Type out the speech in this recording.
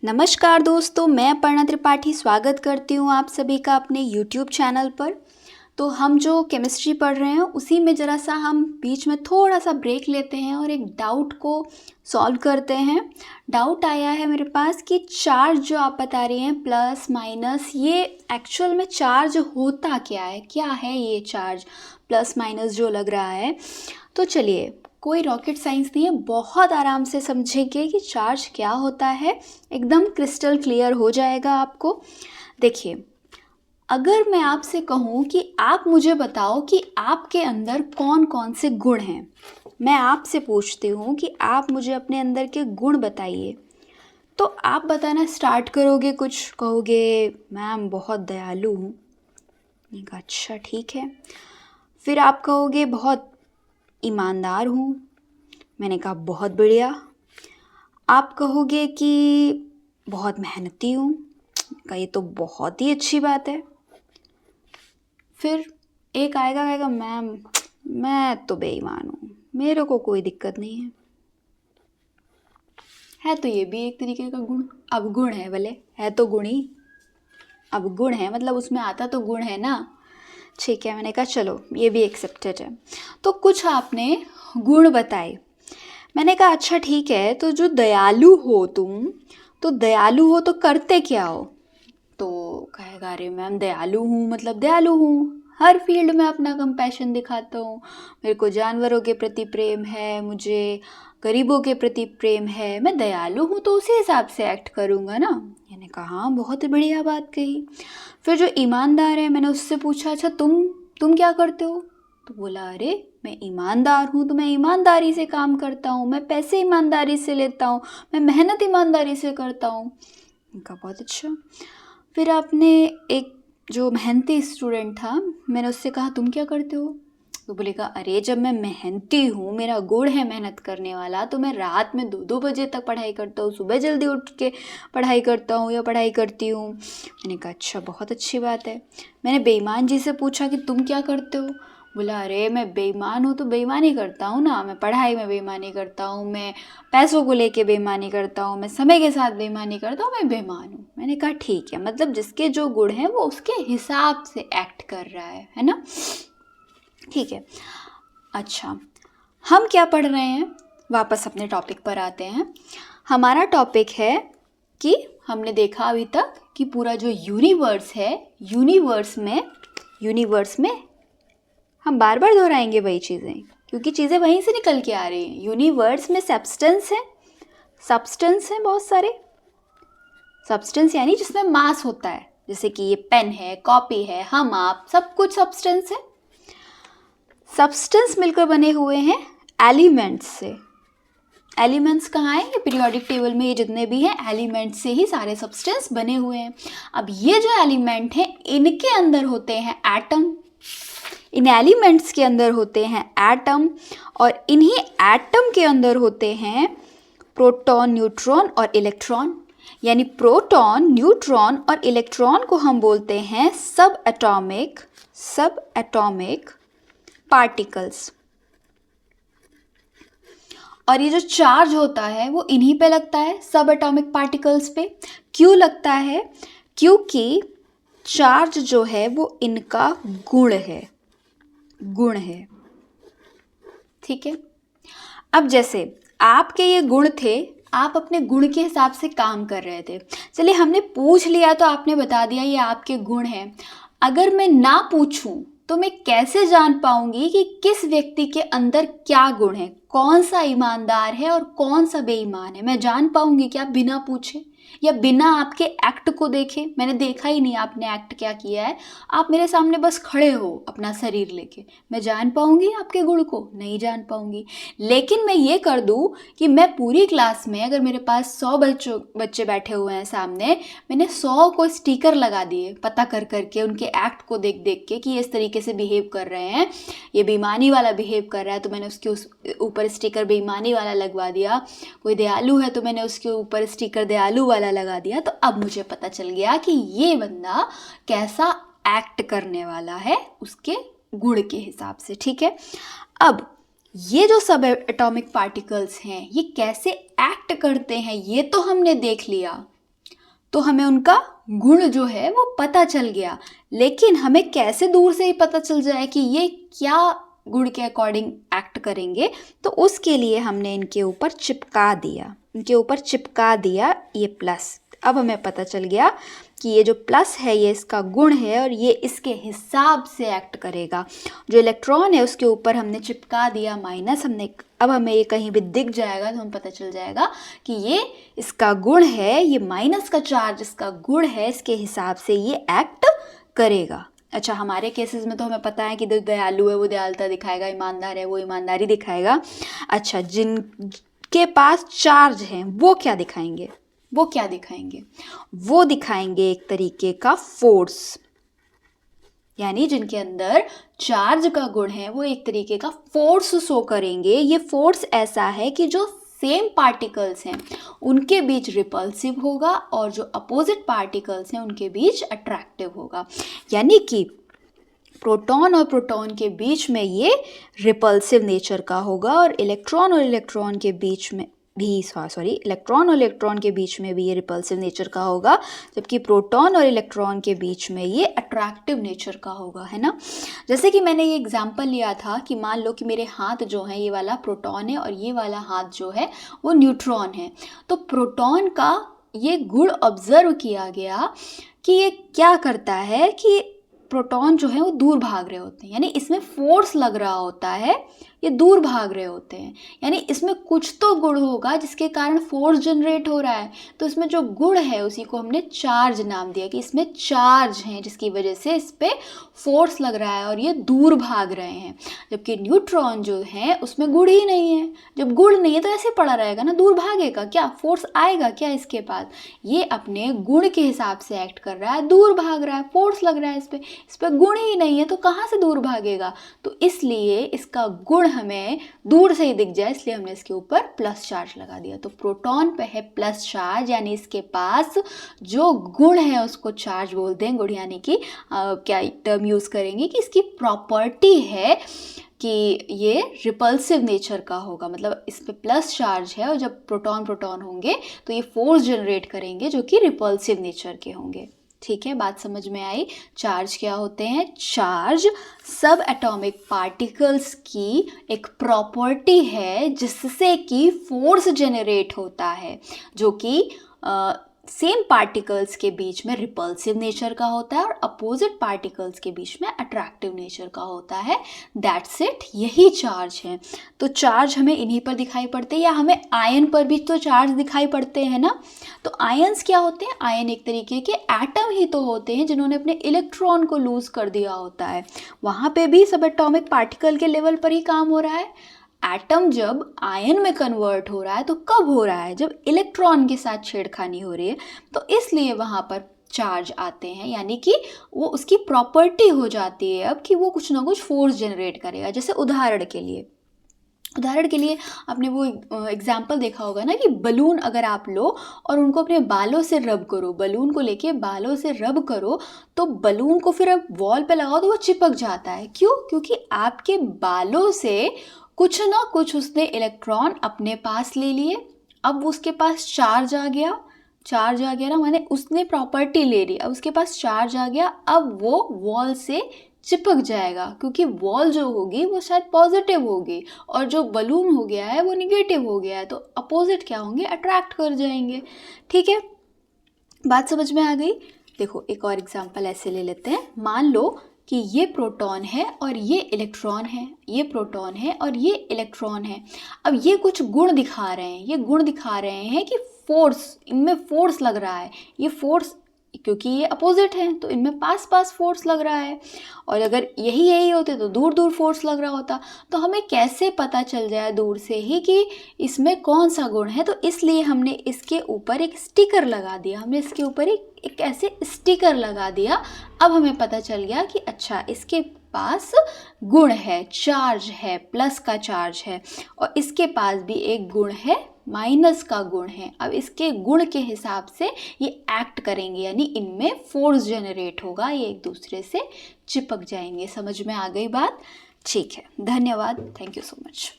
नमस्कार दोस्तों, मैं अपर्णा त्रिपाठी स्वागत करती हूँ आप सभी का अपने यूट्यूब चैनल पर। तो हम जो केमिस्ट्री पढ़ रहे हैं उसी में ज़रा सा हम बीच में थोड़ा सा ब्रेक लेते हैं और एक डाउट को सॉल्व करते हैं। डाउट आया है मेरे पास कि चार्ज जो आप बता रही हैं प्लस माइनस, ये एक्चुअल में चार्ज होता क्या है ये चार्ज प्लस माइनस जो लग रहा है। तो चलिए, कोई रॉकेट साइंस नहीं है, बहुत आराम से समझेंगे कि चार्ज क्या होता है, एकदम क्रिस्टल क्लियर हो जाएगा आपको। देखिए, अगर मैं आपसे कहूँ कि आप मुझे बताओ कि आपके अंदर कौन कौन से गुण हैं, मैं आपसे पूछती हूँ कि आप मुझे अपने अंदर के गुण बताइए, तो आप बताना स्टार्ट करोगे, कुछ कहोगे मैम बहुत दयालु हूँ। मैंने कहा अच्छा ठीक है। फिर आप कहोगे बहुत ईमानदार हूँ। मैंने कहा बहुत बढ़िया। आप कहोगे कि बहुत मेहनती हूँ। कहा ये तो बहुत ही अच्छी बात है। फिर एक कहेगा मैम मैं तो बेईमान हूँ, मेरे को कोई दिक्कत नहीं है तो ये भी एक तरीके का गुण, अवगुण है, भले है तो गुण ही, अवगुण है मतलब उसमें आता तो गुण है ना। ठीक है, मैंने कहा चलो ये भी एक्सेप्टेड है। तो कुछ आपने गुण बताए। मैंने कहा अच्छा ठीक है, तो जो दयालु हो तुम, तो दयालु हो तो करते क्या हो? तो कहेगा अरे मैम दयालु हूँ मतलब दयालु हूँ, हर फील्ड में अपना कंपैशन दिखाता हूँ, मेरे को जानवरों के प्रति प्रेम है, मुझे गरीबों के प्रति प्रेम है, मैं दयालु हूँ तो उसी हिसाब से एक्ट करूँगा ना। मैंने कहा हाँ बहुत बढ़िया बात कही। फिर जो ईमानदार है, मैंने उससे पूछा अच्छा तुम क्या करते हो? तो बोला अरे मैं ईमानदार हूँ तो मैं ईमानदारी से काम करता हूँ, मैं पैसे ईमानदारी से लेता हूँ, मैं मेहनत ईमानदारी से करता हूँ। उनका बहुत अच्छा। फिर आपने एक जो मेहनती स्टूडेंट था, मैंने उससे कहा तुम क्या करते हो? तो बोलेगा अरे जब मैं मेहनती हूँ, मेरा गुण है मेहनत करने वाला, तो मैं रात में 2-2 बजे तक पढ़ाई करता हूँ, सुबह जल्दी उठ के पढ़ाई करता हूँ या पढ़ाई करती हूँ। मैंने कहा अच्छा बहुत अच्छी बात है। मैंने बेईमान जी से पूछा कि तुम क्या करते हो? बोला अरे मैं बेईमान हूँ तो बेईमानी करता हूँ ना, मैं पढ़ाई में बेईमानी करता हूँ, मैं पैसों को लेके बेईमानी करता हूँ, मैं समय के साथ बेईमानी करता हूँ, मैं बेईमान हूँ। मैंने कहा ठीक है, मतलब जिसके जो गुण हैं वो उसके हिसाब से एक्ट कर रहा है ना। ठीक है, अच्छा हम क्या पढ़ रहे हैं, वापस अपने टॉपिक पर आते हैं। हमारा टॉपिक है कि हमने देखा अभी तक कि पूरा जो यूनिवर्स है, यूनिवर्स में हम बार बार दोहराएंगे वही चीज़ें, क्योंकि चीज़ें वहीं से निकल के आ रही हैं। यूनिवर्स में सब्सटेंस है बहुत सारे। सब्सटेंस यानी जिसमें मास होता है, जैसे कि ये पेन है, कॉपी है, हम आप, सब कुछ सब्सटेंस है। सब्सटेंस मिलकर बने हुए हैं एलिमेंट्स से। एलिमेंट्स कहाँ हैं? ये पीरियोडिक टेबल में ये जितने भी हैं एलिमेंट्स से ही सारे सब्सटेंस बने हुए हैं। अब ये जो एलिमेंट हैं इनके अंदर होते हैं एटम, इन एलिमेंट्स के अंदर होते हैं एटम, और इन्हीं एटम के अंदर होते हैं प्रोटॉन, न्यूट्रॉन और इलेक्ट्रॉन। यानी प्रोटॉन, न्यूट्रॉन और इलेक्ट्रॉन को हम बोलते हैं सब एटॉमिक पार्टिकल्स। और ये जो चार्ज होता है वो इन्हीं पे लगता है, सब एटॉमिक पार्टिकल्स पे। क्यों लगता है? क्योंकि चार्ज जो है वो इनका गुण है। ठीक है, अब जैसे आपके ये गुण थे, आप अपने गुण के हिसाब से काम कर रहे थे। चलिए हमने पूछ लिया तो आपने बता दिया ये आपके गुण हैं। अगर मैं ना पूछूं तो मैं कैसे जान पाऊंगी कि किस व्यक्ति के अंदर क्या गुण है, कौन सा ईमानदार है और कौन सा बेईमान है? मैं जान पाऊंगी क्या बिना पूछे या बिना आपके एक्ट को देखे? मैंने देखा ही नहीं आपने एक्ट क्या किया है, आप मेरे सामने बस खड़े हो अपना शरीर लेके, मैं जान पाऊंगी आपके गुण को? नहीं जान पाऊंगी। लेकिन मैं ये कर दूं कि मैं पूरी क्लास में, अगर मेरे पास 100 बच्चे बैठे हुए हैं सामने, मैंने 100 को स्टिकर लगा दिए पता कर करके, उनके एक्ट को देख देख के कि ये इस तरीके से बिहेव कर रहे हैं, ये बेईमानी वाला बिहेव कर रहा है तो मैंने उसके उस ऊपर स्टिकर बेईमानी वाला लगवा दिया। कोई दयालु है तो मैंने उसके ऊपर स्टिकर दयालु वाला लगा दिया। तो अब मुझे पता चल गया कि ये बंदा कैसा एक्ट करने वाला है उसके गुण के हिसाब से। ठीक है, अब ये जो सब एटॉमिक पार्टिकल्स हैं ये कैसे एक्ट करते हैं ये तो हमने देख लिया, तो हमें उनका गुण जो है वो पता चल गया। लेकिन हमें कैसे दूर से ही पता चल जाए कि ये क्या गुण के अकॉर्डिंग एक्ट करेंगे, तो उसके लिए हमने इनके ऊपर चिपका दिया ये प्लस। अब हमें पता चल गया कि ये जो प्लस है ये इसका गुण है और ये इसके हिसाब से एक्ट करेगा। जो इलेक्ट्रॉन है उसके ऊपर हमने चिपका दिया माइनस, अब हमें ये कहीं भी दिख जाएगा तो हमें पता चल जाएगा कि ये इसका गुण है, ये माइनस का चार्ज इसका गुण है, इसके हिसाब से ये एक्ट करेगा। अच्छा, हमारे केसेस में तो हमें पता है कि दयालु है वो दयालुता दिखाएगा, ईमानदार है वो ईमानदारी दिखाएगा। अच्छा, जिनके पास चार्ज है वो क्या दिखाएंगे? वो दिखाएंगे एक तरीके का फोर्स, यानी जिनके अंदर चार्ज का गुण है वो एक तरीके का फोर्स शो करेंगे। ये फोर्स ऐसा है कि जो सेम पार्टिकल्स हैं उनके बीच रिपल्सिव होगा और जो अपोजिट पार्टिकल्स हैं उनके बीच अट्रैक्टिव होगा। यानी कि प्रोटॉन और प्रोटॉन के बीच में ये रिपल्सिव नेचर का होगा और इलेक्ट्रॉन और इलेक्ट्रॉन के बीच में भी ये रिपल्सिव नेचर का होगा, जबकि प्रोटॉन और इलेक्ट्रॉन के बीच में ये अट्रैक्टिव नेचर का होगा, है ना। जैसे कि मैंने ये एग्जांपल लिया था कि मान लो कि मेरे हाथ जो है ये वाला प्रोटॉन है और ये वाला हाथ जो है वो न्यूट्रॉन है। तो प्रोटॉन का ये गुण ऑब्जर्व किया गया कि ये क्या करता है कि प्रोटॉन जो है वो दूर भाग रहे होते हैं, यानी इसमें फोर्स लग रहा होता है, ये दूर भाग रहे होते हैं, यानी इसमें कुछ तो गुण होगा जिसके कारण फोर्स जनरेट हो रहा है। तो इसमें जो गुण है उसी को हमने चार्ज नाम दिया कि इसमें चार्ज है जिसकी वजह से इस पर फोर्स लग रहा है और ये दूर भाग रहे हैं। जबकि न्यूट्रॉन जो है उसमें गुण ही नहीं है। जब गुण नहीं है तो ऐसे पड़ा रहेगा ना, दूर भागेगा क्या, फोर्स आएगा क्या इसके पास? ये अपने गुण के हिसाब से एक्ट कर रहा है, दूर भाग रहा है, फोर्स लग रहा है इस पर गुण ही नहीं है तो कहाँ से दूर भागेगा। तो इसलिए इसका गुण हमें दूर से ही दिख जाए इसलिए हमने इसके ऊपर प्लस चार्ज लगा दिया। तो प्रोटॉन पे है प्लस चार्ज, यानी इसके पास जो गुण है उसको चार्ज बोलते हैं। गुण यानी कि क्या टर्म यूज करेंगे कि इसकी प्रॉपर्टी है कि ये रिपल्सिव नेचर का होगा, मतलब इस पे प्लस चार्ज है और जब प्रोटॉन प्रोटॉन होंगे तो ये फोर्स जनरेट करेंगे जो कि रिपल्सिव नेचर के होंगे। ठीक है, बात समझ में आई। चार्ज क्या होते हैं? चार्ज सब एटॉमिक पार्टिकल्स की एक प्रॉपर्टी है जिससे कि फोर्स जनरेट होता है, जो कि सेम पार्टिकल्स के बीच में रिपल्सिव नेचर का होता है और अपोजिट पार्टिकल्स के बीच में अट्रैक्टिव नेचर का होता है। दैट्स इट, यही चार्ज है। तो चार्ज हमें इन्हीं पर दिखाई पड़ते हैं, या हमें आयन पर भी तो चार्ज दिखाई पड़ते हैं ना। तो आयन्स क्या होते हैं? आयन एक तरीके के एटम ही तो होते हैं जिन्होंने अपने इलेक्ट्रॉन को लूज कर दिया होता है। वहाँ पे भी सब एटॉमिक पार्टिकल के लेवल पर ही काम हो रहा है। एटम जब आयन में कन्वर्ट हो रहा है तो कब हो रहा है? जब इलेक्ट्रॉन के साथ छेड़खानी हो रही है। तो इसलिए वहाँ पर चार्ज आते हैं, यानी कि वो उसकी प्रॉपर्टी हो जाती है अब कि वो कुछ ना कुछ फोर्स जनरेट करेगा। जैसे उदाहरण के लिए आपने वो एग्जाम्पल देखा होगा ना कि बलून अगर आप लो और उनको अपने बालों से रब करो, बलून को लेके बालों से रब करो, तो बलून को फिर अब वॉल पे लगाओ तो वो चिपक जाता है। क्यों? क्योंकि आपके बालों से कुछ ना कुछ उसने इलेक्ट्रॉन अपने पास ले लिए। अब उसके पास चार्ज आ गया ना, माने उसने प्रॉपर्टी ले ली, अब उसके पास चार्ज आ गया, अब वो वॉल से चिपक जाएगा क्योंकि वॉल जो होगी वो शायद पॉजिटिव होगी और जो बलून हो गया है वो निगेटिव हो गया है। तो अपोजिट क्या होंगे? अट्रैक्ट कर जाएंगे। ठीक है, बात समझ में आ गई। देखो एक और एग्जांपल ऐसे ले लेते हैं। मान लो कि ये प्रोटॉन है और ये इलेक्ट्रॉन है, ये प्रोटॉन है और ये इलेक्ट्रॉन है। अब ये कुछ गुण दिखा रहे हैं कि फोर्स, इनमें फोर्स लग रहा है। ये फोर्स क्योंकि ये अपोजिट है तो इनमें पास पास फोर्स लग रहा है, और अगर यही होते तो दूर दूर फोर्स लग रहा होता। तो हमें कैसे पता चल जाए दूर से ही कि इसमें कौन सा गुण है? तो इसलिए हमने इसके ऊपर एक स्टिकर लगा दिया, एक ऐसे स्टिकर लगा दिया। अब हमें पता चल गया कि अच्छा इसके पास गुण है, चार्ज है, प्लस का चार्ज है, और इसके पास भी एक गुण है, माइनस का गुण है। अब इसके गुण के हिसाब से ये एक्ट करेंगे, यानी इनमें फोर्स जनरेट होगा, ये एक दूसरे से चिपक जाएंगे। समझ में आ गई बात? ठीक है, धन्यवाद, थैंक यू सो मच।